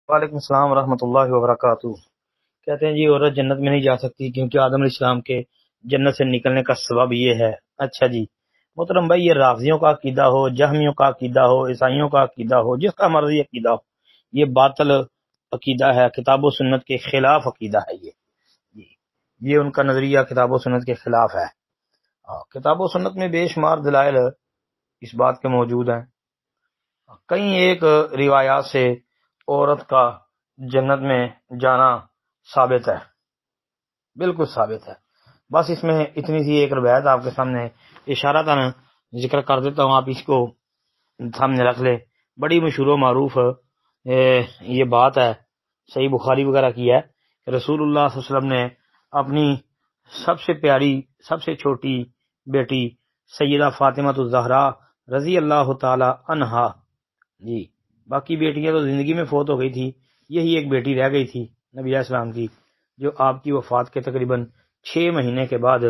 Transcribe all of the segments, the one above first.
وعلیکم السلام ورحمۃ اللہ وبرکاتہ۔ کہتے ہیں جی عورت جنت میں نہیں جا سکتی کیونکہ آدم علیہ السلام کے جنت سے نکلنے کا سبب یہ ہے۔ اچھا جی محترم بھائی، یہ رافضیوں کا عقیدہ ہو، جہمیوں کا عقیدہ ہو، عیسائیوں کا عقیدہ ہو، جس کا مرضی عقیدہ ہو، یہ باطل عقیدہ ہے، کتاب و سنت کے خلاف عقیدہ ہے۔ یہ ان کا نظریہ کتاب و سنت کے خلاف ہے۔ کتاب و سنت میں بے شمار دلائل اس بات کے موجود ہیں۔ کئی ایک روایات سے عورت کا جنت میں جانا ثابت ہے، بالکل ثابت ہے۔ بس اس میں اتنی سی ایک روایت آپ کے سامنے اشارتاً ذکر کر دیتا ہوں، آپ اس کو سامنے رکھ لے۔ بڑی مشہور و معروف یہ بات ہے، صحیح بخاری وغیرہ کی ہے کہ رسول اللہ صلی اللہ علیہ وسلم نے اپنی سب سے پیاری، سب سے چھوٹی بیٹی سیدہ فاطمہ الزہرا رضی اللہ تعالی عنہا، جی باقی بیٹیاں تو زندگی میں فوت ہو گئی تھی، یہی ایک بیٹی رہ گئی تھی نبی علیہ السلام کی، جو آپ کی وفات کے تقریباً 6 مہینے کے بعد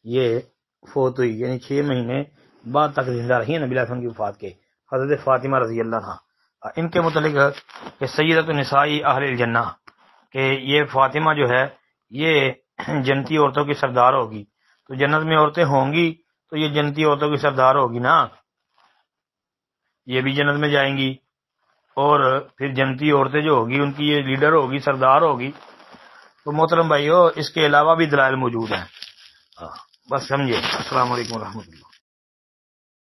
یہ فوت ہوئی، یعنی 6 مہینے بعد تک زندہ رہی ہے نبی علیہ السلام کی وفات کے، حضرت فاطمہ رضی اللہ عنہا۔ ان کے متعلق کہ سیدۃ النساء اہل الجنہ، کہ یہ فاطمہ جو ہے یہ جنتی عورتوں کی سردار ہوگی، تو جنت میں عورتیں ہوں گی تو یہ جنتی عورتوں کی سردار ہوگی نا، یہ بھی جنت میں جائیں گی، اور پھر جنتی عورتیں جو ہوگی ان کی یہ لیڈر ہوگی، سردار ہوگی۔ تو محترم بھائیو، اس کے علاوہ بھی دلائل موجود ہیں، بس سمجھے۔ السلام علیکم ورحمۃ اللہ۔